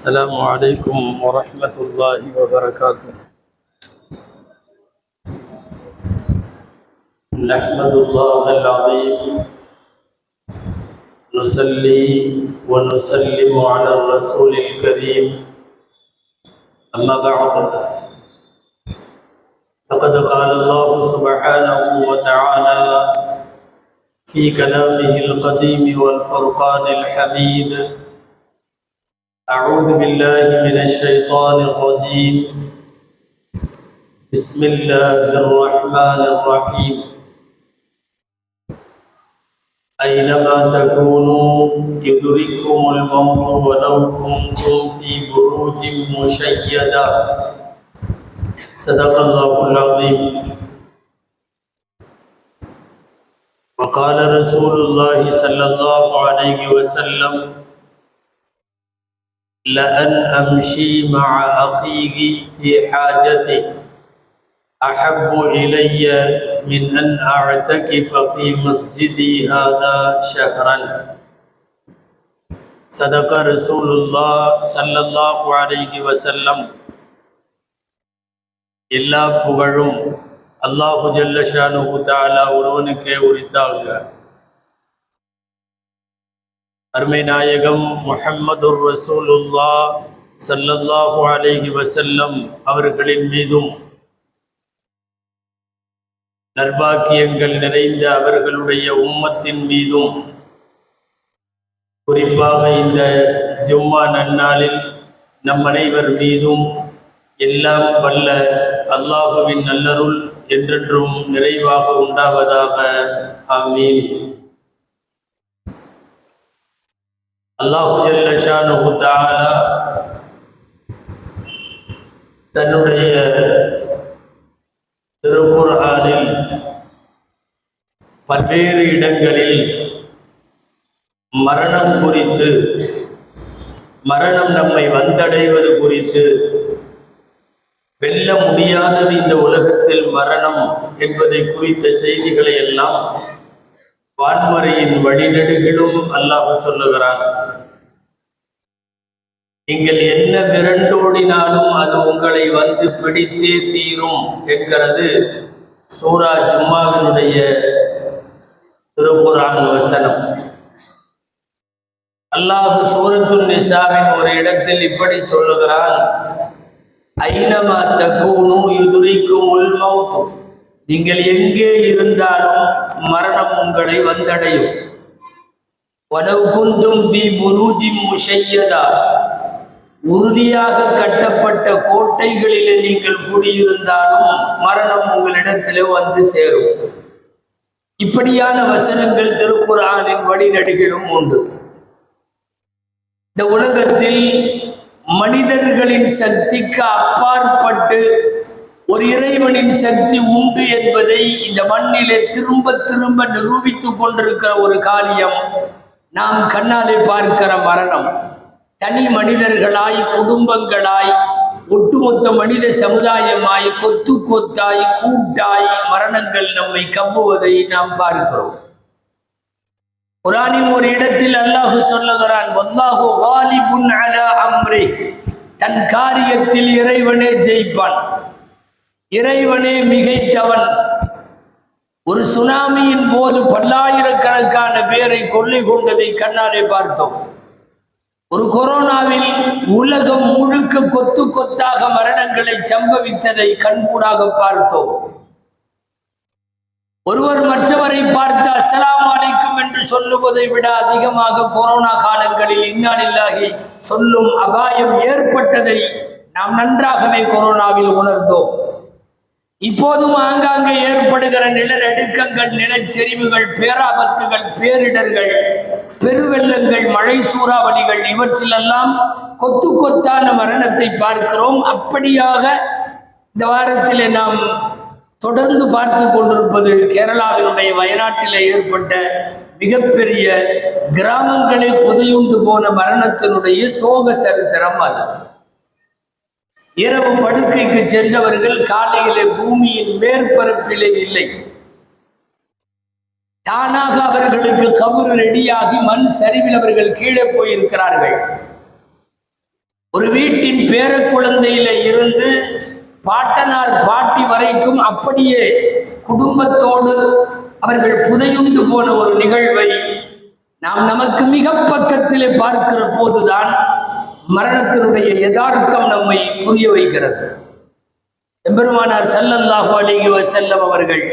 السلام عليكم ورحمة الله وبركاته. نحمد الله العظيم نصلي ونسلم على الرسول الكريم. أما بعد فقد قال الله سبحانه وتعالى في كلامه القديم والفرقان الحميد: أعوذ بالله من الشيطان الرجيم. بسم الله الرحمن الرحيم. أينما تكونوا يدرككم الموت ولو كنتم في بروج مشيدة. صدق الله العظيم. وقال رسول الله صلى الله عليه وسلم: لأن أمشي مع أخيه في حاجته أحب إلي من أن أعتكف في مسجدي هذا شهرا. صدق رسول الله صلى الله عليه وسلم. எல்லா புகழும் அல்லாஹு ஜல்ல ஷானுஹு தஆலா ஒருவனுக்கே உரித்தாக. அருமை நாயகம் முஹம்மதுர் ரசூலுல்லாஹ் ஸல்லல்லாஹு அலைஹி வஸல்லம் அவர்களின் மீதும் நற்பாக்கியங்கள் நிறைந்த அவர்களுடைய உம்மத்தின் மீதும், குறிப்பாக இந்த ஜும்மா நன்னாளில் நம் அனைவர் மீதும் எல்லாம் வல்ல அல்லாஹுவின் நல்லருள் என்றென்றும் நிறைவாக உண்டாவதாக. ஆமீன். அல்லாஹு ஜல்ல ஷானுஹு தஆலா தன்னுடைய திருக்குர்ஆனில் பல்வேறு இடங்களில் மரணம் குறித்து, மரணம் நம்மை வந்தடைவது குறித்து, வெல்ல முடியாதது இந்த உலகத்தில் மரணம் என்பதை குறித்த செய்திகளை எல்லாம் வான்மறையின் வழிநெடுகிலும் அல்லாஹ் சொல்லுகிறான். நீங்கள் என்ன விரண்டோடினாலும் அது உங்களை வந்து பிடித்தே தீரும் என்கிறது சூரா ஜும்மாவினுடைய திருக்குர்ஆன் வசனம். அல்லாஹ் சூரத்துன் நிசாவின் ஒரு இடத்தில் இப்படி சொல்லுகிறான்: ஐனமா தக்கூனு யுதுரிக்குமுல் மௌத். நீங்கள் எங்கே இருந்தாலும் மரணம் உங்களை வந்தடையும். வலவ் குந்தும் ஃபீ புரூஜின் முஷையதா. உறுதியாக கட்டப்பட்ட கோட்டைகளிலே நீங்கள் குடியிருந்தாலும் மரணம் உங்களிடத்திலே வந்து சேரும். இப்படியான வசனங்கள் திருக்குர்ஆனின் வழிநெடுகிலும் உண்டு. இந்த உலகத்தில் மனிதர்களின் சக்திக்கு அப்பாற்பட்டு ஒரு இறைவனின் சக்தி உண்டு என்பதை இந்த மண்ணிலே திரும்ப திரும்ப நிரூபித்துக் கொண்டிருக்கிற ஒரு காரியம் நாம் கண்ணாலே பார்க்கிற மரணம். தனி மனிதர்களாய், குடும்பங்களாய், ஒட்டுமொத்த மனித சமுதாயமாய், கொத்து கொத்தாய், கூட்டாய் மரணங்கள் நம்மை கம்புவதை நாம் பார்க்கிறோம். குர்ஆனின் ஒரு இடத்தில் அல்லாஹ் சொல்லுகிறான்: வல்லாஹு காலிபுன் அலா அம்ரி. தன் காரியத்தில் இறைவனே ஜெயிப்பான், இறைவனே மிகைத்தவன். ஒரு சுனாமியின் போது பல்லாயிரக்கணக்கான பேரை கொள்ளை கொண்டதை கண்ணாலே பார்த்தோம். ஒரு கொரோனாவில் உலகம் முழுக்க கொத்து கொத்தாக மரணங்களை சம்பவித்ததை கண்கூடாக பார்த்தோம். ஒருவர் மற்றவரை பார்த்து அஸ்ஸலாமு அலைக்கும் என்று சொல்லுவதை விட அதிகமாக கொரோனா காலங்களில் இன்னா லில்லாஹி சொல்லும் அபாயம் ஏற்பட்டதை நாம் நன்றாகவே கொரோனாவில் உணர்ந்தோம். இப்போதும் ஆங்காங்கே ஏற்படுகிற நிலநடுக்கங்கள், நிலச்சரிவுகள், பேராபத்துகள், பேரிடர்கள், பெருவெள்ளங்கள், மழை சூறாவளிகள், இவற்றிலெல்லாம் கொத்து கொத்தான மரணத்தை பார்க்கிறோம். அப்படியாக இந்த வாரத்திலே நாம் தொடர்ந்து பார்த்து கொண்டிருப்பது கேரளாவினுடைய வயநாட்டில் ஏற்பட்ட மிகப்பெரிய கிராமங்களை புதையுண்டு போன மரணத்தினுடைய சோக சரித்திரம். அது இரவு படுக்கைக்கு சென்றவர்கள் காலையிலே பூமியின் மேற்பரப்பிலே இல்லை. தானாக அவர்களுக்கு கபரு ரெடியாகி மண் சரிவில் அவர்கள் கீழே போயிருக்கிறார்கள். ஒரு வீட்டின் பேர குழந்தையில இருந்து பாட்டனார் பாட்டி வரைக்கும் அப்படியே குடும்பத்தோடு அவர்கள் புதையுண்டு போன ஒரு நிகழ்வை நாம் நமக்கு மிக பக்கத்திலே பார்க்கிற போதுதான் மரணத்தினுடைய யதார்த்தம் நம்மை புரிய வைக்கிறது. எம்பெருமானார் ஸல்லல்லாஹு அலைஹி வஸல்லம் அவர்கள்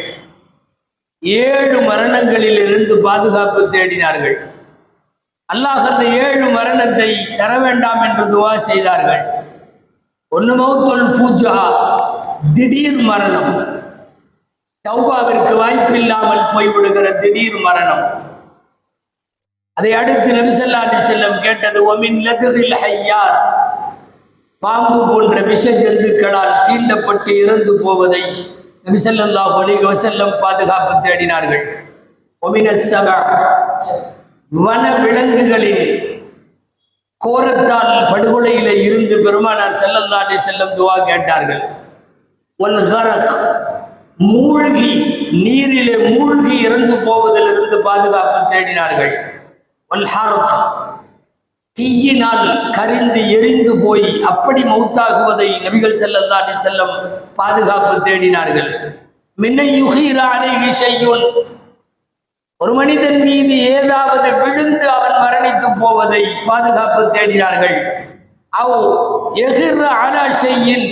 7 மரணங்களில் இருந்து பாதுகாப்பு தேடினார்கள். அல்லாஹ் அந்த 7 மரணத்தை தர வேண்டாம் என்று துவா செய்தார்கள். ஒன்று மௌத்துல் ஃபுஜா, திடீர் மரணம், தௌபாவிற்கு வாய்ப்பில்லாமல் போய்விடுகிற திடீர் மரணம். அதை அடுத்து நபி ஸல்லல்லாஹு அலைஹி வஸல்லம் கேட்டது ஒமின் லதுகில் ஹய்யாத், பாம்பு போன்ற விஷ ஜந்துக்களால் தீண்டப்பட்டு இறந்து போவதை நபி ஸல்லல்லாஹு அலைஹி வஸல்லம் பாதுகாப்பு தேடினார்கள். ஒமினஸ் ஸபா, வன விலங்குகளின் கோரத்தால் படுகொலையில இருந்து பெருமானார் ஸல்லல்லாஹு அலைஹி வஸல்லம் துஆ கேட்டார்கள். வல் கரக், மூழ்கி நீரிலே மூழ்கி இறந்து போவதிலிருந்து பாதுகாப்பு தேடினார்கள். வல் ஹர்க், தீயினால் கரிந்து எரிந்து போய் அப்படி மௌத்தாகுவதை நபிகள் ஸல்லல்லாஹு அலைஹி வஸல்லம் பாதுகாப்பு தேடினார்கள். மின்னை யுஹீர அலைஹி ஷையுன், ஒரு மனிதன் மீது ஏதாவது விழுந்து அவன் மரணித்து போவதை பாதுகாப்பு தேடினார்கள். அவ் எஹிர் அலா ஷையின்,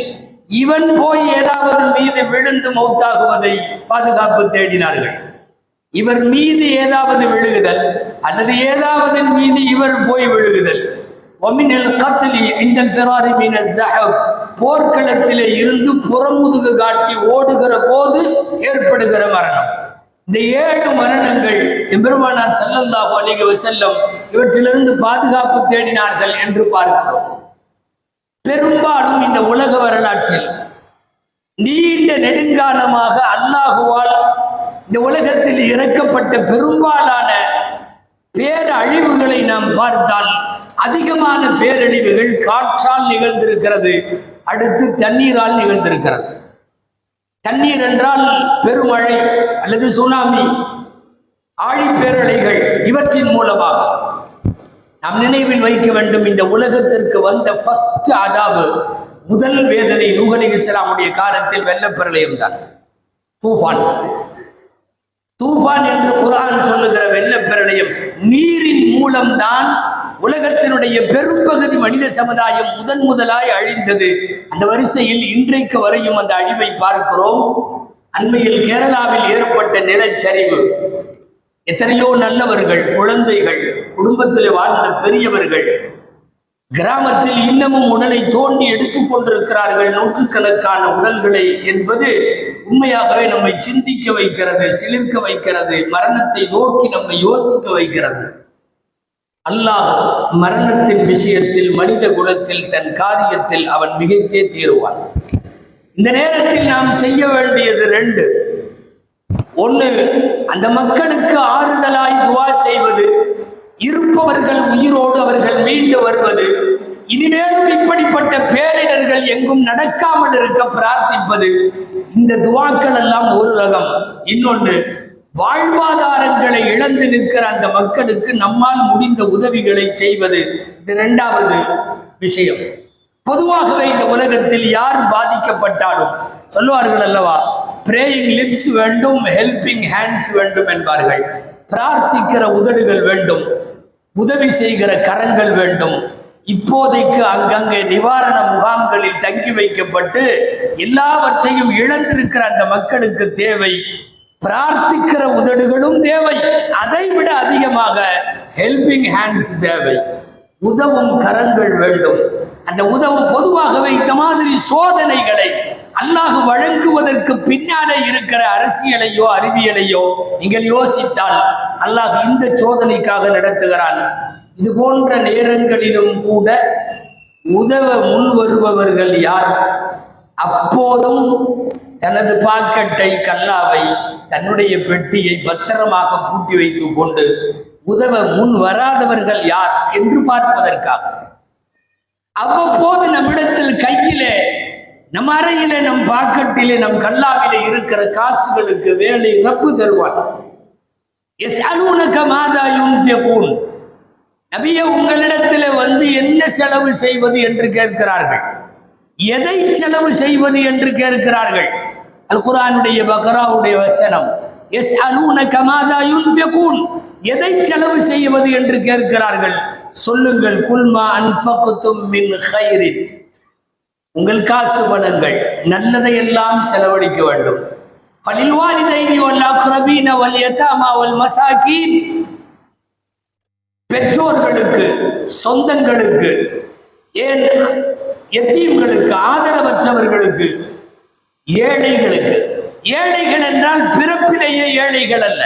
இவன் போய் ஏதாவது மீது விழுந்து மௌத்தாகுவதை பாதுகாப்பு தேடினார்கள். இவர் மீது ஏதாவது விழுகுதல் அல்லது ஏதாவது மீது இவர் போய் விழுகுதல். ஒமினல் கத்லி இன்டல் ஃபிராரி மினஸ் ஸஹப், போர்க்களத்திலே இருந்து புறமுதுகு காட்டி ஓடுகிற போது ஏற்படுகிற மரணம். இந்த 7 மரணங்கள் எம்பெருமானார் ஸல்லல்லாஹு அலைஹி வஸல்லம் இவற்றிலிருந்து பாதுகாப்பு தேடினார்கள் என்று பார்க்கிறோம். பெரும்பாலும் இந்த உலக வரலாற்றில் நீண்ட நெடுங்காலமாக அல்லாஹுவால் இந்த உலகத்தில் இறக்கப்பட்ட பெரும்பாலான பேரழிவுகளை நாம் பார்த்தால் அதிகமான பேரழிவுகள் காற்றால் நிகழ்ந்திருக்கிறது, அடுத்து தண்ணீரால் நிகழ்ந்திருக்கிறது. தண்ணீர் என்றால் பெருமழை அல்லது சுனாமி, ஆழிப்பேரலைகள், இவற்றின் மூலமாக நாம் நினைவில் வைக்க வேண்டும். இந்த உலகத்திற்கு வந்த ஃபர்ஸ்ட் அதாபு, முதல் வேதனை நூஹ் அலைஹிஸ்ஸலாமுடைய காலத்தில் வெள்ளப்பிரளயம் தான். தூஃபான் என்று குர்ஆன் சொல்லுகிற வெள்ளப்பிரளயம், நீரின் மூலம்தான் உலகத்தினுடைய பெரும்பகுதி மனித சமுதாயம் முதலாய் அழிந்தது. அந்த வரிசையில் இன்றைக்கு வரையும் அந்த அழிவை பார்க்கிறோம். அண்மையில் கேரளாவில் ஏற்பட்ட நிலச்சரிவு, எத்தனையோ நல்லவர்கள், குழந்தைகள், குடும்பத்தில் வாழ்ந்த பெரியவர்கள் கிராமத்தில் இன்னமும் உடலை தோண்டி எடுத்துக் கொண்டிருக்கிறார்கள், நூற்றுக்கணக்கான உடல்களை என்பது உண்மையாகவே நம்மை சிந்திக்க வைக்கிறது, சிலிர்க்க வைக்கிறது, மரணத்தை நோக்கி நம்மை யோசிக்க வைக்கிறது. அல்லாஹ் மரணத்தின் விஷயத்தில் மனித குலத்தில் தன் காரியத்தில் அவன் மிகைத்தே தீருவான். இந்த நேரத்தில் நாம் செய்ய வேண்டியது 2. ஒன்று, அந்த மக்களுக்கு ஆறுதலாய் துஆ செய்வது, இருப்பவர்கள் உயிரோடு அவர்கள் மீண்டு வருவது, இனிமேலும் இப்படிப்பட்ட பேரிடர்கள் எங்கும் நடக்காமல் இருக்க பிரார்த்திப்பது. இந்த துஆக்கள் எல்லாம் ஒரு ரகம். இன்னொன்று, வாழ்வாதாரங்களை இழந்து நிற்கிற அந்த மக்களுக்கு நம்மால் முடிந்த உதவிகளை செய்வது, இது 2வது விஷயம். பொதுவாகவே இந்த உலகத்தில் யார் பாதிக்கப்பட்டாலும் சொல்லுவார்கள் அல்லவா, பிரேயிங் லிப்ஸ் வேண்டும், ஹெல்பிங் ஹேண்ட்ஸ் வேண்டும் என்பார்கள். பிரார்த்திக்கிற உதடுகள் வேண்டும், உதவி செய்கிற கரங்கள் வேண்டும். இப்போதைக்கு அங்கங்கே நிவாரண முகாம்களில் தங்கி வைக்கப்பட்டு எல்லாவற்றையும் இழந்திருக்கிற அந்த மக்களுக்கு தேவை பிரார்த்திக்கிற உதடுகளும் தேவை, அதைவிட அதிகமாக ஹெல்பிங் ஹேண்ட்ஸ் தேவை, உதவும் கரங்கள் வேண்டும். அந்த உதவும் பொதுவாகவே இந்த மாதிரி சோதனைகளை அல்லாஹ் வழங்குவதற்கு பின்னாலே இருக்கிற அரசியலையோ அறிவியலையோ நீங்கள் யோசித்தால் அல்லாஹ் இந்த சோதனைக்காக நடத்துகிறான். இது போன்ற நேரங்களிலும் கூட உதவ முன் வருபவர்கள் யார்? அப்போதும் தனது பாக்கெட்டை, கல்லாவை, தன்னுடைய பெட்டியை பத்திரமாக பூட்டி வைத்துக் கொண்டு உதவ முன் வராதவர்கள் யார் என்று பார்ப்பதற்காக அவ்வப்போது நம்மிடத்தில் கையிலே, நம் அறையிலே, நம் பாக்கெட்டிலே, நம் கல்லாவிலே இருக்கிற காசுகளுக்கு வேலை ரப்பு தருவான். யஸ்அலூனக மாதா யுன்ஃபிகூன், நபியே உங்களிடத்தில் வந்து என்ன செலவு செய்வது என்று கேட்கிறார்கள். எதை செலவு செய்வது என்று கேட்கிறார்கள். அல் குர்ஆனுடைய பக்ராவுடைய வசனம், யஸ்அலூனக மாதா யுன்ஃபிகூன், எதை செலவு செய்வது என்று கேட்கிறார்கள். சொல்லுங்கள், குல் மா அன்ஃபக்தும் மின் கைரின், உங்கள் காசு பணங்கள் நல்லதை எல்லாம் செலவழிக்க வேண்டும். ஃபலில் வாலிதைனி வல் அக்ரபீன வல் யதாமா வல் மசாகீன், பெற்றோர்களுக்கு, சொந்தங்களுக்கு, ஏன் யத்தீம்களுக்கு, ஆதரவற்றவர்களுக்கு, ஏழைகளுக்கு. ஏழைகள் என்றால் பிறப்பிலேயே ஏழைகள் அல்ல.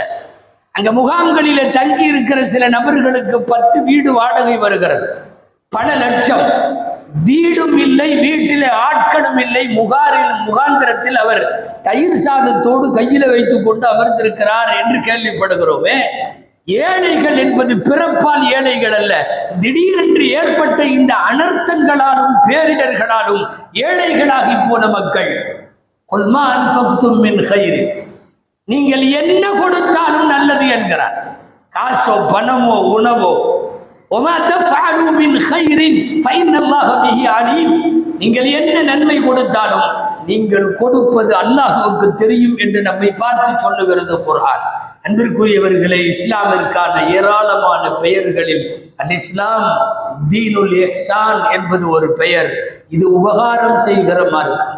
அங்க முகாம்களிலே தங்கி இருக்கிற சில நபர்களுக்கு 10 வீடு வாடகை வருகிறது, பல லட்சம். வீடும் இல்லை, வீட்டிலே ஆட்களும் இல்லை. முகாந்திரத்தில் அவர் தயிர் சாதத்தோடு கையில வைத்துக் கொண்டு அமர்ந்திருக்கிறார் என்று கேள்விப்படுகிறோமே. ஏழைகள் என்பது பிறப்பால் ஏழைகள் அல்ல, திடீரென்று ஏற்பட்ட இந்த அனர்த்தங்களாலும் பேரிடர்களாலும் ஏழைகளாகி போன மக்கள். குல் மா அன்ஃபக்தும் மின் கைரின், நீங்கள் என்ன கொடுத்தாலும் நல்லது என்கிறார். காசோ பணமோ உணவோ. ஒமா தஃஅலூ மின் கைரின் ஃபஇன்னல்லாஹ பிஹி அலீம், நீங்கள் என்ன நன்மை கொடுத்தாலும் நீங்கள் கொடுப்பது அல்லாஹ்வுக்கு தெரியும் என்று நம்மை பார்த்து சொல்லுகிறது குர்ஆன். அன்பிற்குரியவர்களே, இஸ்லாமிற்கான ஏராளமான பெயர்களில் அல் இஸ்லாம் தீனுல் இஹ்சான் என்பது ஒரு பெயர். இது உபகாரம் செய்கிற மார்க்கம்,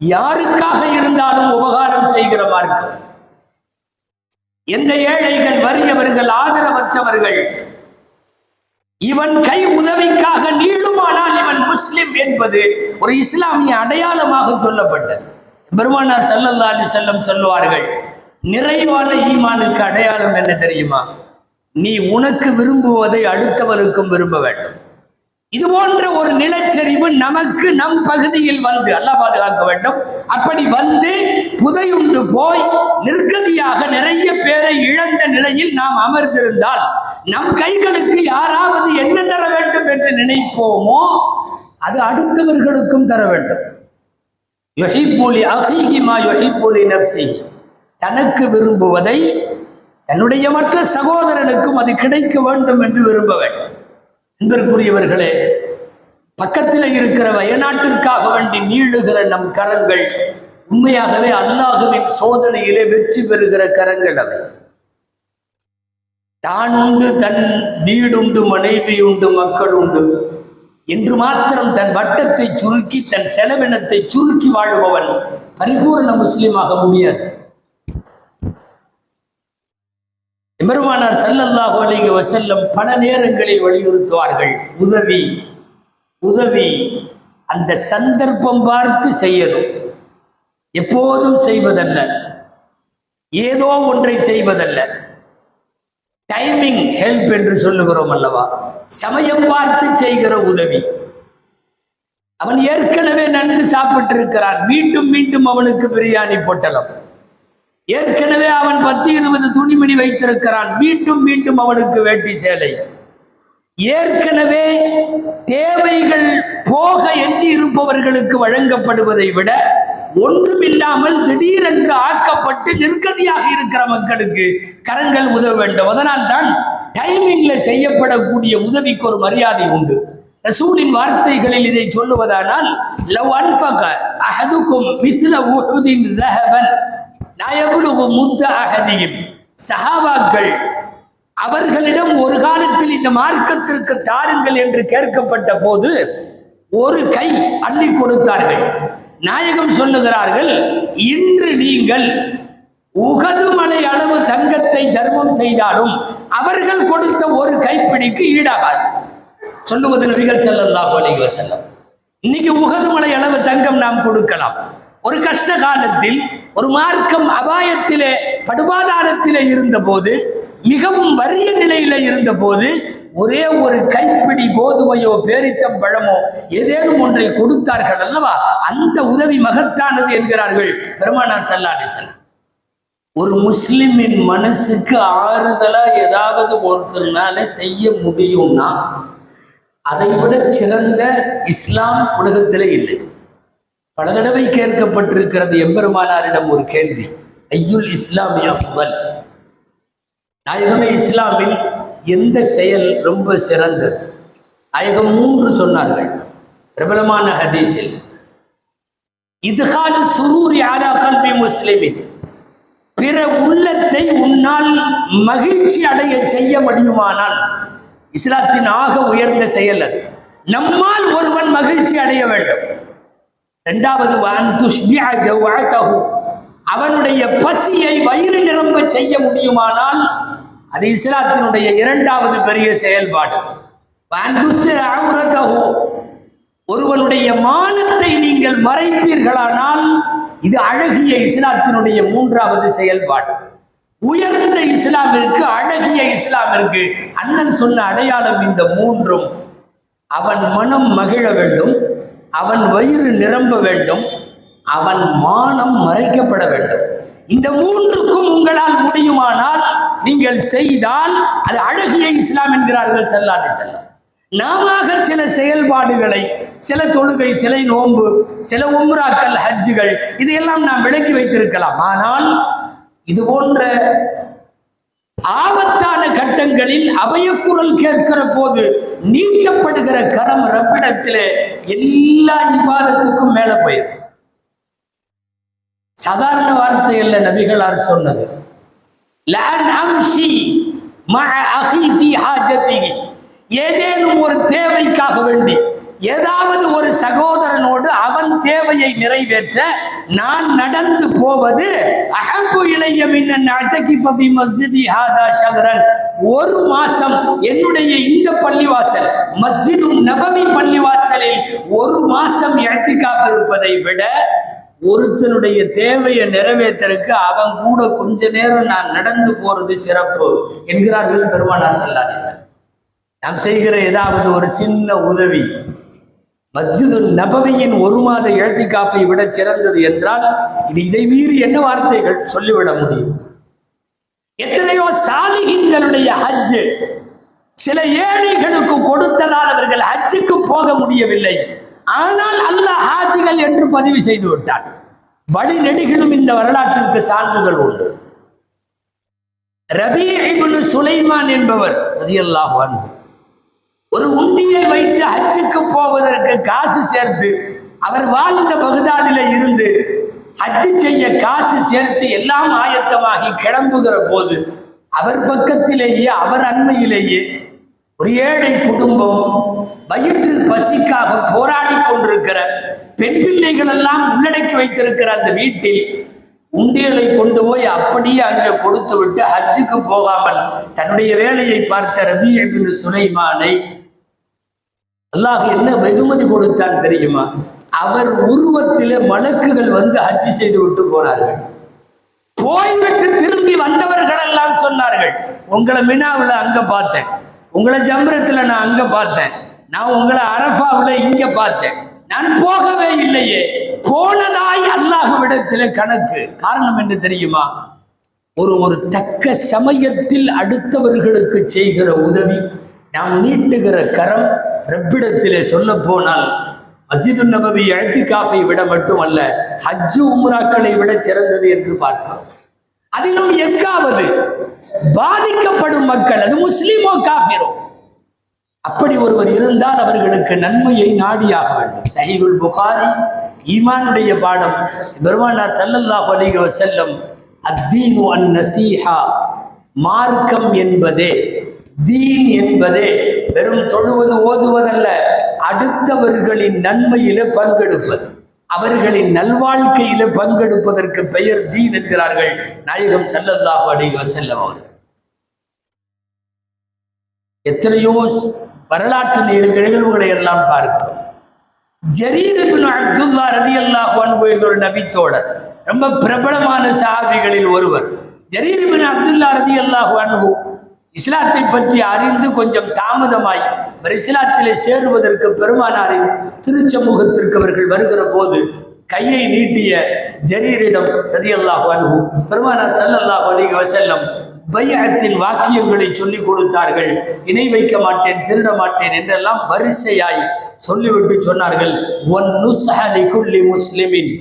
யாருக்காக இருந்தாலும் உபகாரம் செய்கிற மார்க்கம். எந்த ஏழைகள், வறியவர்கள், ஆதரவற்றவர்கள் இவன் கை உதவிக்காக நீளுமானால் இவன் முஸ்லிம் என்பது ஒரு இஸ்லாமிய அடையாளமாக சொல்லப்பட்டது. பெருமானார் ஸல்லல்லாஹு அலைஹி வஸல்லம் சொல்லுவார்கள், நிறைவான ஈமானுக்கு அடையாளம் என்ன தெரியுமா? நீ உனக்கு விரும்புவதை அடுத்தவனுக்கும் விரும்ப வேண்டும். இது போன்ற ஒரு நிலச்சரிவு நமக்கு நம் பகுதியில் வந்து, அல்லாஹ் பாதுகாக்க வேண்டும், அப்படி வந்து புதையுண்டு போய் நிர்கதியாக நிறைய பேரை இழந்த நிலையில் நாம் அமர்ந்திருந்தால் நம் கைகளுக்கு யாராவது என்ன தர வேண்டும் என்று நினைப்போமோ அது அடுத்தவர்களுக்கும் தர வேண்டும். யுஹிப்பு லி அஹீஹி மா யுஹிப்பு லி நஃப்ஸிஹி, தனக்கு விரும்புவதை தன்னுடைய மற்ற சகோதரனுக்கும் அது கிடைக்க வேண்டும் என்று விரும்ப வேண்டும். அன்பிற்குரியவர்களே, பக்கத்தில் இருக்கிற வயநாட்டிற்காக வேண்டி நீளுகிற நம் கரங்கள் உண்மையாகவே அல்லாஹ்வின் சோதனையிலே வெற்றி பெறுகிற கரங்கள் அவை. தான் உண்டு, தன் வீடுண்டு, மனைவி உண்டு, மக்கள் உண்டு என்று மாத்திரம் தன் வட்டத்தை சுருக்கி, தன் செலவினத்தை சுருக்கி வாழுபவன் பரிபூர்ண முஸ்லிமாக முடியாது. பெருமானார் ஸல்லல்லாஹு அலைஹி வஸல்லம் பல நேரங்களில் வலியுறுத்துவார்கள், உதவி உதவி அந்த சந்தர்ப்பம் பார்த்து செய்யணும், எப்போதும் செய்வதல்ல, ஏதோ ஒன்றை செய்வதல்ல. டைமிங் ஹெல்ப் என்று சொல்லுகிறோம் அல்லவா, சமயம் பார்த்து செய்கிற உதவி. அவன் ஏற்கனவே நன்கு சாப்பிட்டு இருக்கிறான், மீண்டும் மீண்டும் அவனுக்கு பிரியாணி பொட்டலம். ஏற்கனவே அவன் 10-20 துணிமணி வைத்திருக்கிறான், மீண்டும் மீண்டும் அவனுக்கு வேட்டி சேலை. ஏற்கனவே தேவைகள் போக எஞ்சி இருப்பவர்களுக்கு வழங்கப்படுவதை விட ஒன்றுமில்லாமல் திடீரென்று ஆக்கப்பட்டு நிர்கதியாக இருக்கிற மக்களுக்கு கரங்கள் உதவ வேண்டும். அதனால் தான் டைமிங்ல செய்யப்படக்கூடிய உதவிக்கு ஒரு மரியாதை உண்டு. ரசூலின் வார்த்தைகளில் இதை சொல்லுவதானால், லவ் அன்ஃபக அஹதுக்கும் மிஸ்ல உஹுதின் ذهبًا லா யப்லுகு முத்த அஹதிஹிம், சஹாபாக்கள் அவர்களிடம் ஒரு காலத்தில் இந்த மார்க்கத்திற்கு தாருங்கள் என்று கேட்கப்பட்ட போது ஒரு கை அள்ளி கொடுத்தார்கள். நாயகம் சொல்லுகிறார்கள், இன்று நீங்கள் உகது மலை அளவு தங்கத்தை தர்மம் செய்தாலும் அவர்கள் கொடுத்த ஒரு கைப்பிடிக்கு ஈடாகாது. சொல்லுவது நபிகள் ஸல்லல்லாஹு அலைஹி வஸல்லம். இன்னைக்கு உகது மலை அளவு தங்கம் நாம் கொடுக்கலாம். ஒரு கஷ்ட காலத்தில், ஒரு மார்க்கம் அபாயத்திலே படுபாதாரத்திலே இருந்த போது, மிகவும் வறிய நிலையில இருந்த போது ஒரே ஒரு கைப்பிடி கோதுமையோ பேரித்தம் பழமோ ஏதேனும் ஒன்றை கொடுத்தார்கள் அல்லவா, அந்த உதவி மகத்தானது என்கிறார்கள் பெருமானார் ஸல்லல்லாஹு அலைஹி வஸல்லம். ஒரு முஸ்லிமின் மனசுக்கு ஆறுதலா ஏதாவது ஒருத்தர்னால செய்ய முடியும்னா அதை விட சிறந்த இஸ்லாம் உலகத்திலே இல்லை. பல தடவை கேட்கப்பட்டிருக்கிறது எம்பெருமானாரிடம் ஒரு கேள்வி, ஐயுல் இஸ்லாமிய அஃதல், நாயகமே இஸ்லாமில் எந்த செயல் ரொம்ப சிறந்தது? நாயகம் 3 சொன்னார்கள் பிரபலமான ஹதீஸில். இத்ஹாலு சுரூரி அலா கல்பி முஸ்லிமின், பிற உள்ளத்தை உன்னால் மகிழ்ச்சி அடைய செய்ய முடியுமானால் இஸ்லாத்தின் ஆக உயர்ந்த செயல் அது. நம்மால் ஒருவன் மகிழ்ச்சி அடைய வேண்டும். இரண்டாவது, அவனுடைய பசியை வயிறு நிரம்ப செய்ய முடியுமானால் அது இஸ்லாத்தினுடைய இரண்டாவது பெரிய செயல்பாடு. ஒருவனுடைய மானத்தை நீங்கள் மறைப்பீர்களானால் இது அழகிய இஸ்லாத்தினுடைய மூன்றாவது செயல்பாடு. உயர்ந்த இஸ்லாமிற்கு, அழகிய இஸ்லாமிற்கு அண்ணன் சொன்ன அடையாளம் இந்த மூன்றும். அவன் மனம் மகிழ வேண்டும், அவன் வயிறு நிரம்ப வேண்டும், அவன் மானம் மறைக்கப்பட வேண்டும். இந்த மூன்றுக்கும் உங்களால் முடியுமானால் நீங்கள் செய்தால் அது அழகிய இஸ்லாம் என்கிறார்கள் ஸல்லல்லாஹு அலைஹி வஸல்லம். நாம சில செயல்பாடுகளை, சில தொழுகை, சில நோன்பு, சில உம்ராக்கள், ஹஜ்ஜுகள், இதையெல்லாம் நாம் விளக்கி வைத்திருக்கலாம். ஆனால் இது போன்ற ஆபத்தான கட்டங்களில் அபயக்குரல் கேட்கிற போது நீட்டப்படுகிற கரம் ரப்பிடத்திலே எல்லா இபாதத்துக்கும் மேல போயிடும். சாதாரண வார்த்தை அல்ல நபிகளார் சொன்னது. ஏதேனும் ஒரு தேவைக்காக வேண்டி, ஏதாவது ஒரு சகோதரனோடு அவன் தேவையை நிறைவேற்ற நான் நடந்து போவது அஹப்பு இலைய மின்னன் அத்தகிஃப பி மஸ்ஜிதி ஹாதா ஷஹரன், ஒரு மாசம் என்னுடைய இந்த பள்ளிவாசல் மஸ்ஜிது நபவி பள்ளிவாசலில் ஒரு மாசம் இஅ்திகாஃப் இருப்பதை விட ஒருத்தனுடைய தேவையை நிறைவேற்றற்கு அவன் கூட கொஞ்ச நேரம் நான் நடந்து போறது சிறப்பு என்கிறார்கள் பெருமானார் ஸல்லல்லாஹு அலைஹி வஸல்லம். நாம் செய்கிற ஏதாவது ஒரு சின்ன உதவி மஸ்ஜிது நபவியின் ஒரு மாத இஅ்திகாஃபை விட சிறந்தது என்றால் இது இதை மீறி என்ன வார்த்தைகள் சொல்லிவிட முடியும்? எத்தனையோ சாலிஹீன்களுடைய ஹஜ் சில ஏழைகளுக்கு கொடுத்ததால் அவர்கள் ஹஜ்ஜுக்கு போக முடியவில்லை. ஆனால் அல்லாஹ் ஹாஜிகள் என்று பதிவு செய்து விட்டார். வழி நெடுகிலும் இந்த வரலாற்றிற்கு சான்றுகள் உண்டு. ரபீ இப்னு சுலைமான் என்பவர் ரலியல்லாஹு அன்ஹு ஒரு உண்டியல் வைத்து ஹஜ்ஜுக்கு போவதற்கு காசு சேர்த்து, அவர் வாழ்ந்த பகதாதில இருந்து ஹஜ்ஜு செய்ய காசு சேர்த்து எல்லாம் ஆயத்தமாகி கிளம்புகிற போது அவர் பக்கத்திலேயே, அவர் அண்மையிலேயே ஒரு ஏழை குடும்பம் வயிற்று பசிக்காக போராடி கொண்டிருக்கிற பெண் பிள்ளைகள் எல்லாம் உள்ளடக்கி வைத்திருக்கிற அந்த வீட்டில் உண்டியலை கொண்டு போய் அப்படியே அங்கே கொடுத்து விட்டு ஹஜ்ஜுக்கு போகாமல் தன்னுடைய வேலையை பார்த்த ரபீ இப்னு சுலைமானை அல்லாஹ் என்ன வெகுமதி கொடுத்தான் தெரியுமா? அவர் உருவத்திலே மலக்குகள் வந்து ஹஜ்ஜு செய்து விட்டு போனார்கள். போய்விட்டு திரும்பி வந்தவர்கள் எல்லாம் சொன்னார்கள், உங்களை மினாவில் அங்க பார்த்தேன், உங்களை ஜம்ரத்துல நான் அங்க பார்த்தேன், நான் உங்களை அரஃபாவில் இங்க பார்த்தேன், நான் போகவே இல்லையே. போனதாய் அல்லாஹ்விடத்திலே கணக்கு. காரணம் என்ன தெரியுமா? ஒரு தக்க சமயத்தில் அடுத்தவர்களுக்கு செய்கிற உதவி, நாம் நீட்டுகிற கரம் ரப்பிடத்திலே சொல்ல போனால் மஸ்ஜிது நபவி இஅ்திகாஃபை விட மட்டுமல்ல, ஹஜ்ஜு உம்ராக்களை விட சிறந்தது என்று பார்க்கிறோம். அதிலும் எங்காவது பாதிக்கப்படும் மக்கள், அது முஸ்லிமோ காஃபிரோ, அப்படி ஒருவர் இருந்தால் அவர்களுக்கு நன்மையை நாடியாக வேண்டும். சஹீஹுல் புகாரி ஈமானுடைய பாடம். பெருமானார் ஸல்லல்லாஹு அலைஹி வஸல்லம் அத்தீனு அன்-நஸீஹா, மார்க்கம் என்பதே, தீன் என்பதே வெறும் தொழுவது ஓதுவதல்ல, அடுத்தவர்களின் நன்மையில பங்கெடுப்பது, அவர்களின் நல்வாழ்க்கையில பங்கெடுப்பதற்கு பெயர் தீன் என்கிறார்கள் நாயகம் ஸல்லல்லாஹு அலைஹி வஸல்லம் அவர்கள். எத்தனையோ வரலாற்று நிகழ்வுகளை எல்லாம் பார்க்கிறோம். ஜரீர் இப்னு அப்துல்லா ரலியல்லாஹு அன்ஹு என்ற ஒரு நபித்தோழர், ரொம்ப பிரபலமான சஹாபிகளில் ஒருவர். ஜரீர் இப்னு அப்துல்லா ரலியல்லாஹு அன்ஹு இஸ்லாத்தை பற்றி அறிந்து கொஞ்சம் தாமதமாய் இஸ்லாத்திலே சேருவதற்கு பெருமானாரின் திருச்சமூகத்திற்கு அவர்கள் வருகிற போது கையை நீட்டிய ஜரீரிடம் ரலியல்லாஹு அன்ஹு பெருமானார் ஸல்லல்லாஹு அலைஹி வஸல்லம் பைஅத்தின் வாக்கியங்களை சொல்லிக் கொடுத்தார்கள். இணை வைக்க மாட்டேன், திருட மாட்டேன் என்றெல்லாம் வரிசையாய் சொல்லிவிட்டு சொன்னார்கள், ஒன் நுஸ்ஹ லிகுல்லி முஸ்லிமின்,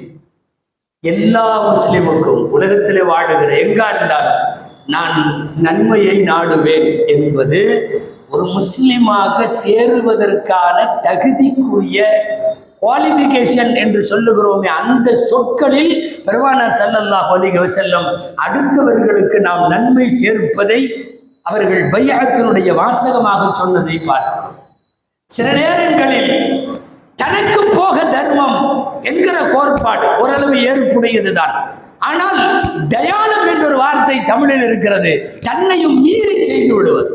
எல்லா முஸ்லிமுக்கும், உலகத்திலே வாழுகிற எங்கா இருந்தாலும் நான் நன்மையை நாடுவேன் என்பது ஒரு முஸ்லிமாக சேருவதற்கான தகுதிக்குரிய குவாலிஃபிகேஷன் என்று சொல்லுகிறோமே, அந்த சொற்களில் பெருமானார் ஸல்லல்லாஹு அலைஹி வஸல்லம் அடுத்தவர்களுக்கு நாம் நன்மை சேர்ப்பதை அவர்கள் பைஅத்தினுடைய வாசகமாக சொன்னதை பார்க்கிறோம். சில நேரங்களில் தனக்கு போக தர்மம் என்கிற கோட்பாடு ஓரளவு ஏற்புடையதுதான். ஆனால் தயானம் என்ற ஒரு வார்த்தை தமிழில் இருக்கிறது, தன்னையும் மீறி செய்து விடுவது.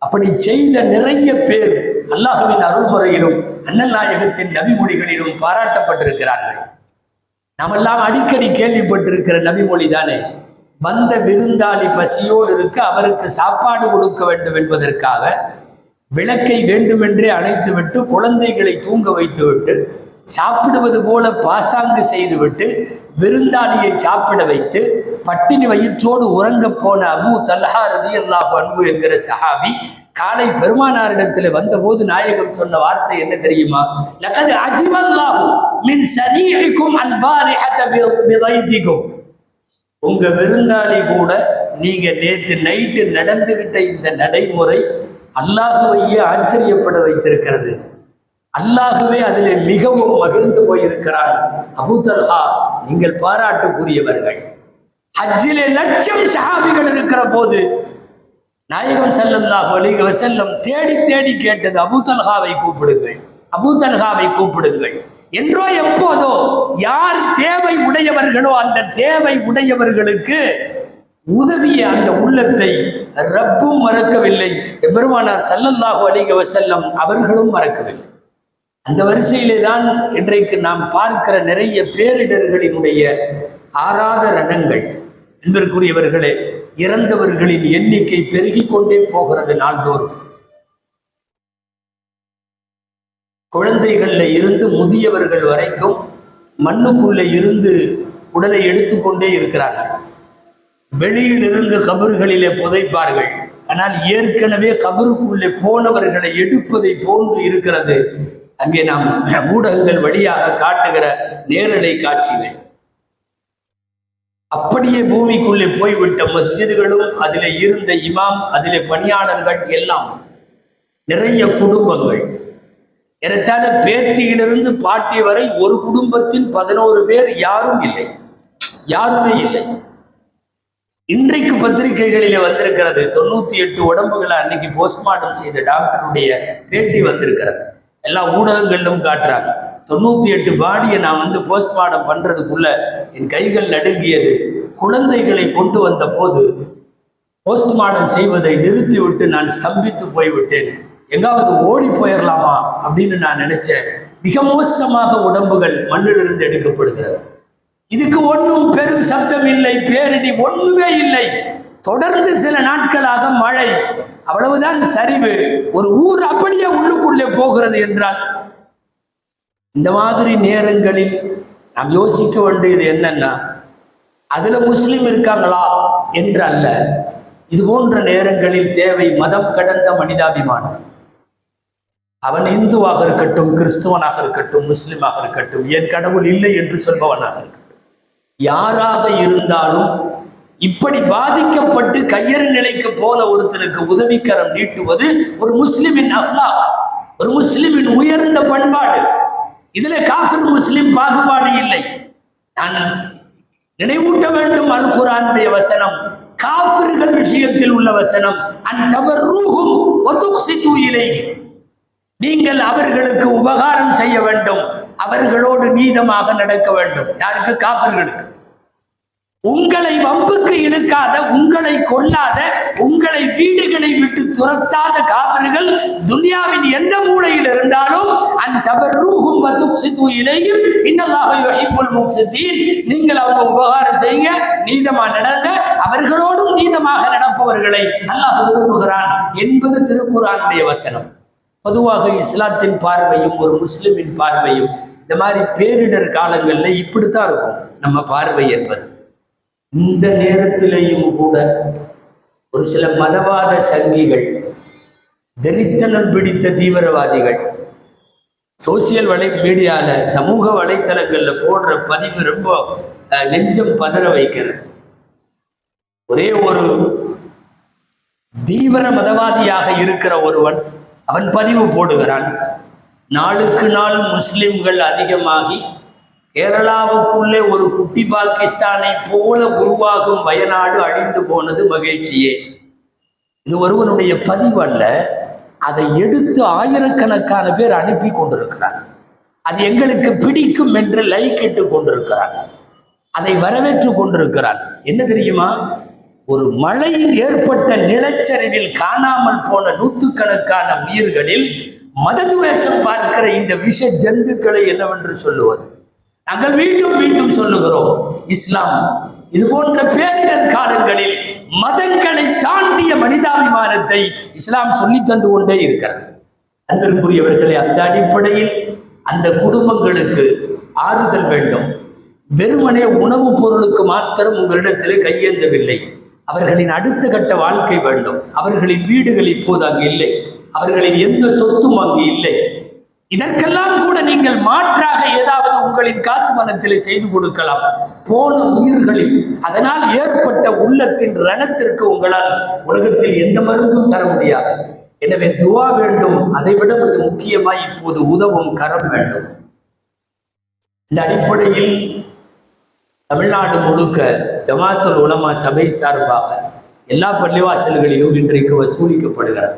அப்படி செய்த நிறைய பேர் அல்லாஹ்வின் அருள்முறையிலும் அண்ணல் நாயகத்தின் நபிமொழிகளிலும் பாராட்டப்பட்டிருக்கிறார்கள். நாமெல்லாம் அடிக்கடி கேள்விப்பட்டிருக்கிற நபிமொழி தானே, வந்த விருந்தாளி பசியோடு இருக்க அவருக்கு சாப்பாடு கொடுக்க வேண்டும் என்பதற்காக விளக்கை வேண்டுமென்றே அணைத்துவிட்டு குழந்தைகளை தூங்க வைத்துவிட்டு சாப்பிடுவது போல பாசாங்கு செய்துவிட்டு விருந்தாளியை சாப்பிட வைத்து பட்டினி வயிற்றோடு உறங்க போன அபூ தல்ஹா ரலியல்லாஹு அன்ஹு என்கிற சஹாபி காலை பெருமானாரிடத்தில் வந்தபோது நாயகம் சொன்ன வார்த்தை என்ன தெரியுமா? லகத் அஜிபல்லாஹு மின் சனீஇக்கும் அல் பாரிஹத பிதைஃபிக்கும். உங்க விருந்தாளி கூட நீங்க நேற்று நைட்டு நடந்துகிட்ட இந்த நடைமுறை அல்லாஹுவையே ஆச்சரியப்பட வைத்திருக்கிறது. அல்லாஹுவே அதிலே மிகவும் மகிழ்ந்து போயிருக்கிறான். அபூ தல்ஹா, நீங்கள் பாராட்டுக்குரியவர்கள். ஹஜ்ஜிலே லட்சம் சஹாபிகள் இருக்கிற போது நாயகம் ஸல்லல்லாஹு அலைஹி வஸல்லம் தேடி தேடி கேட்டது, அபூ தல்ஹாவை கூப்பிடுங்கள், அபூ தல்ஹாவை கூப்பிடுங்கள். என்றோ எப்போதோ யார் தேவை உடையவர்களோ அந்த தேவை உடையவர்களுக்கு உதவிய அந்த உள்ளத்தை ரப்பும் மறக்கவில்லை, பெருமானார் ஸல்லல்லாஹு அலைஹி வஸல்லம் அவர்களும் மறக்கவில்லை. அந்த வரிசையிலே தான் இன்றைக்கு நாம் பார்க்கிற நிறைய பேரிடர்களினுடைய ஆறாத ரணங்கள். என்பதற்குரியவர்களே, இறந்தவர்களின் எண்ணிக்கை பெருகிக் கொண்டே போகிறது நாள்தோறும். குழந்தைகள்ல இருந்து முதியவர்கள் வரைக்கும் மண்ணுக்குள்ளே இருந்து உடலை எடுத்துக்கொண்டே இருக்கிறார்கள். வெளியில் இருந்து கபறுகளிலே புதைப்பார்கள். ஆனால் ஏற்கனவே கபருக்குள்ளே போனவர்களை எடுப்பதை போன்று இருக்கிறது அங்கே நாம் ஊடகங்கள் வழியாக காட்டுகிற நேரலை காட்சிகள். அப்படியே பூமிக்குள்ளே போய்விட்ட மஸ்ஜிதுகளும், அதிலே இருந்த இமாம், அதிலே பணியாளர்கள் எல்லாம் நிறைய குடும்பங்கள். ஏறத்தாழ பேத்தியிலிருந்து பாட்டி வரை ஒரு குடும்பத்தின் 11 பேர் யாரும் இல்லை, யாருமே இல்லை. இன்றைக்கு பத்திரிகைகளிலே வந்திருக்கிறது 98 உடம்புகளை அன்னைக்கு போஸ்ட்மார்ட்டம் செய்த டாக்டருடைய பேட்டி வந்திருக்கிறது. எல்லா ஊடகங்களிலும் காட்டுறாங்க. 98 பாடியை நான் போஸ்ட்மார்ட்டம் பண்றதுக்குள்ள என் கைகள் நடுங்கியது. குழந்தைகளை கொண்டு வந்த போது போஸ்ட்மார்ட்டம் செய்வதை நிறுத்திவிட்டு நான் ஸ்தம்பித்து போய்விட்டேன். எங்காவது ஓடி போயிடலாமா அப்படின்னு நான் நினைச்சேன். மிக மோசமாக உடம்புகள் மண்ணிலிருந்து எடுக்கப்படுகிறது. இதுக்கு ஒன்றும் பெரும் சப்தம் இல்லை, பேரிடி ஒண்ணுமே இல்லை. தொடர்ந்து சில நாட்களாக மழை, அவ்வளவுதான் சரிவு. ஒரு ஊர் அப்படியே உள்ளுக்குள்ளே போகிறது என்றால், இந்த மாதிரி நேரங்களில் நாம் யோசிக்க வேண்டியது என்னன்னா, அதுல முஸ்லிம் இருக்காங்களா என்று அல்ல. இது போன்ற நேரங்களில் தேவை மதம் கடந்த மனிதாபிமானம். அவன் இந்துவாக இருக்கட்டும், கிறிஸ்துவனாக இருக்கட்டும், முஸ்லிமாக இருக்கட்டும், என் கடவுள் இல்லை என்று சொல்பவனாக இருக்கட்டும், யாராக இருந்தாலும் இப்படி பாதிக்கப்பட்டு கையறு நிலைக்கு போன ஒருத்தருக்கு உதவிக்கரம் நீட்டுவது ஒரு முஸ்லிமின் அஃப்லாக், ஒரு முஸ்லிமின் உயர்ந்த பண்பாடு. இதுல காஃபிர் முஸ்லிம் பாகுபாடு இல்லை. நான் நினைவூட்ட வேண்டும் அல் குர்ஆனுடைய வசனம், காஃபிர்கள் விஷயத்தில் உள்ள வசனம், அன்தபர்ரூஹும் வதுக்ஸிது இலைஹிம். நீங்கள் அவர்களுக்கு உபகாரம் செய்ய வேண்டும், அவர்களோடு நீதமாக நடக்க வேண்டும். யாருக்கு? காஃபிர்களுக்கு. உங்களை வம்புக்கு இழுக்காத, உங்களை கொல்லாத, உங்களை வீடுகளை விட்டு துரத்தாத காஃபிர்கள் துன்யாவின் எந்த மூலையில் இருந்தாலும் அன்தபர்ரூஹும் வதுக்ஸிது இலைஹிம் இன்னல்லாஹ யுஹிப்புல் முக்ஸிதீன். நீங்கள் அவங்க உபகாரம் செய்யுங்க, நீதமா நடங்க, அவர்களோடும் நீதமாக நடப்பவர்களை அல்லாஹ் விரும்புகிறான் என்பது திருக்குர்ஆனுடைய வசனம். பொதுவாக இஸ்லாத்தின் பார்வையும் ஒரு முஸ்லிமின் பார்வையும் இந்த மாதிரி பேரிடர் காலங்கள்ல இப்படித்தான் இருக்கும் நம்ம பார்வை என்பது. இந்த நேரத்திலேயும் கூட ஒரு சில மதவாத சங்கிகள், வெறித்தனம் பிடித்த தீவிரவாதிகள் சோசியல் மீடியால, சமூக வலைத்தளங்கள்ல போடுற பதிவு ரொம்ப நெஞ்சம் பதற வைக்கிறது. ஒரே ஒரு தீவிர மதவாதியாக இருக்கிற ஒருவன் அவன் பதிவு போடுகிறான், நாளுக்கு நாள் முஸ்லிம்கள் அதிகமாகி கேரளாவுக்குள்ளே ஒரு குட்டி பாகிஸ்தானை போல உருவாகும் வயநாடு அழிந்து போனது மகிழ்ச்சியே. இது ஒருவனுடைய பதிவு அல்ல, அதை எடுத்து ஆயிரக்கணக்கான பேர் அனுப்பி கொண்டிருக்கிறான். அது எங்களுக்கு பிடிக்கும் என்று லைக் இட்டு கொண்டிருக்கிறான், அதை வரவேற்று கொண்டிருக்கிறான். என்ன தெரியுமா, ஒரு மழையில் ஏற்பட்ட நிலச்சரிவில் காணாமல் போன நூற்றுக்கணக்கான உயிர்களில் மததுவேஷம் பார்க்கிற இந்த விஷ ஜந்துக்களை என்னவென்று சொல்லுவது? நாங்கள் மீண்டும் மீண்டும் சொல்லுகிறோம், இஸ்லாம் இது போன்ற பேரிடர் காலங்களில் மதங்களை தாண்டிய மனிதாபிமானத்தை இஸ்லாம் சொல்லி தந்து கொண்டே இருக்கிறது. அன்பிற்குரியவர்களே, அந்த அடிப்படையில் அந்த குடும்பங்களுக்கு ஆறுதல் வேண்டும். வெறுமனே உணவுப் பொருளுக்கு மாத்திரம் உங்களிடத்திலே கையேந்தவில்லை, அவர்களின் அடுத்த கட்ட வாழ்க்கை வேண்டும். அவர்களின் வீடுகள் இப்போது அங்கு இல்லை, அவர்களின் எந்த சொத்தும் அங்கு இல்லை. இதற்கெல்லாம் கூட நீங்கள் மாற்றாக ஏதாவது உங்களின் காசு பணத்திலே செய்து கொடுக்கலாம். போன உயிர்களில் அதனால் ஏற்பட்ட உள்ளத்தின் ரணத்திற்கு உங்களால் உலகத்தில் எந்த மருந்தும் தர முடியாது. எனவே துவா வேண்டும். அதைவிட மிக முக்கியமாய் இப்போது உதவும் கரம் வேண்டும். இந்த அடிப்படையில் தமிழ்நாடு முழுக்க ஜமாத்துல் உலமா சபை சார்பாக எல்லா பள்ளிவாசல்களிலும் இன்றைக்கு வசூலிக்கப்படுகிறது.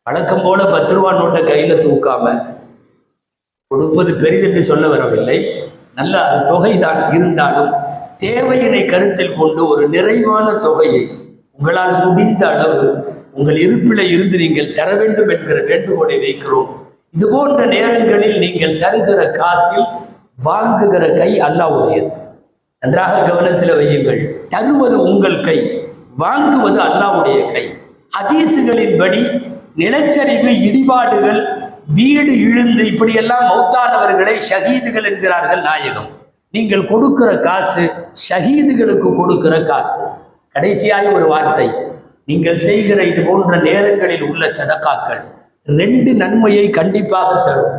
வழக்கம் போல 10 ரூபா நோட்டை கையில் தூக்காம கொடுப்பது பெரிதென்று சொல்ல வரவில்லை, நல்ல அது தொகைதான். இருந்தாலும் தேவையினை கருத்தில் கொண்டு ஒரு நிறைவான தொகையை உங்களால் முடிந்த அளவு உங்கள் இருப்பில் இருந்து நீங்கள் தர வேண்டும் என்கிற வேண்டுகோளை வைக்கிறோம். இது போன்ற நேரங்களில் நீங்கள் தருகிற காசில் வாங்குகிற கை அல்லாஹ்வுடையது. நன்றாக கவனத்தில் வையுங்கள். தருவது உங்கள் கை, வாங்குவது அல்லாஹ்வுடைய கை. ஹதீசுகளின்படி நிலச்சரிவு, இடிபாடுகள், வீடு இழுந்து இப்படியெல்லாம் மௌத்தானவர்களை ஷஹீதுகள் என்கிறார்கள் நாயகம். நீங்கள் கொடுக்கிற காசு ஷஹீதுகளுக்கு கொடுக்கிற காசு. கடைசியாய் ஒரு வார்த்தை, நீங்கள் செய்கிற இது போன்ற நேரங்களில் உள்ள சதகாக்கள் 2 நன்மையை கண்டிப்பாக தரும்.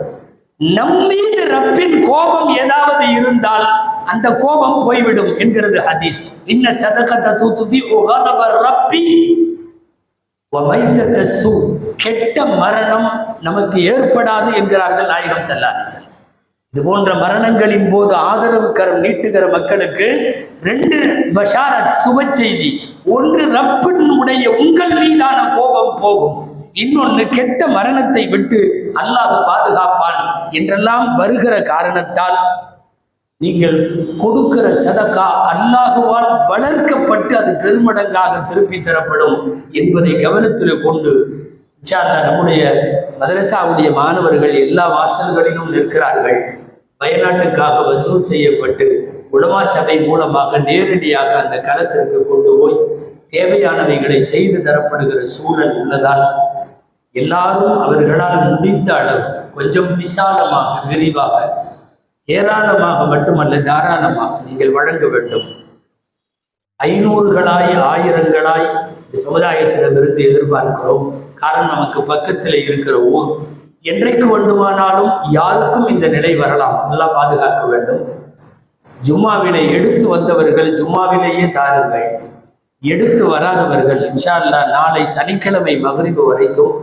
நம்மீது ரப்பின் கோபம் ஏதாவது இருந்தால் அந்த கோபம் போய்விடும் என்கிறது ஹதீஸ். இன்ன சதகத துத்ஃபி உகதப ரப்பி வ மைதத சூ, கெட்ட மரணம் நமக்கு ஏற்படாது என்கிறார்கள் நாயகம் ஸல்லல்லாஹு அலைஹி வஸல்லம். இது போன்ற மரணங்களின் போது ஆதரவு கரம் நீட்டுகிற மக்களுக்கு 2 பஷாரத், சுப செய்தி. ஒன்று, ரப்பினுடைய உங்கள் மீதான கோபம் போகும். இன்னொன்று, கெட்ட மரணத்தை விட்டு அல்லாஹ் பாதுகாப்பான் என்றெல்லாம் வருகிற காரணத்தால் நீங்கள் கொடுக்கிற சதகா அல்லாஹுவால் வளர்க்கப்பட்டு அது பெருமடங்காக திருப்பி தரப்படும் என்பதை கவனத்தில் கொண்டு இன்ஷா அல்லாஹ் நம்முடைய மதரசாவுடைய மாணவர்கள் எல்லா வாசல்களிலும் நிற்கிறார்கள். வயநாட்டுக்காக வசூல் செய்யப்பட்டு உலமா சபை மூலமாக நேரடியாக அந்த களத்திற்கு கொண்டு போய் தேவையானவைகளை செய்து தரப்படுகிற சூழல் உள்ளதால் எல்லாரும் அவர்களால் முடிந்த அளவு கொஞ்சம் விசாலமாக, விரிவாக, ஏராளமாக மட்டுமல்ல தாராளமாக நீங்கள் வழங்க வேண்டும். 500களாய் 1000களாய் சமுதாயத்திடமிருந்து எதிர்பார்க்கிறோம். காரணம், நமக்கு பக்கத்தில் இருக்கிற ஊர். என்றைக்கு வேண்டுமானாலும் யாருக்கும் இந்த நிலை வரலாம். நல்லா பாதுகாக்க வேண்டும். ஜும்மாவிலே எடுத்து வந்தவர்கள் ஜும்மாவிலேயே தாருங்கள். எடுத்து வராதவர்கள் இன்ஷா அல்லாஹ் நாளை சனிக்கிழமை மக்ரிப் வரைக்கும்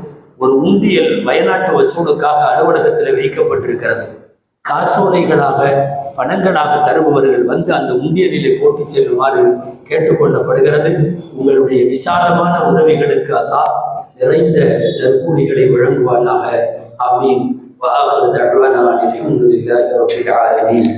ஒரு உண்டியல் வயநாட்டு வசூலுக்காக அலுவலகத்தில் வைக்கப்பட்டிருக்கிறது. காசோலைகளாக, பணங்களாக தருபவர்கள் வந்து அந்த உண்டியலிலே போட்டு செல்லுமாறு கேட்டுக்கொள்ளப்படுகிறது. உங்களுடைய விசாலமான உதவிகளுக்கு அல்லாஹ் நிறைந்த நற்கூலிகளை வழங்குவானாக. ஆமீன். வஆகிரு தஅவானா அல்ஹம்துலில்லாஹி ரப்பில் ஆலமீன்.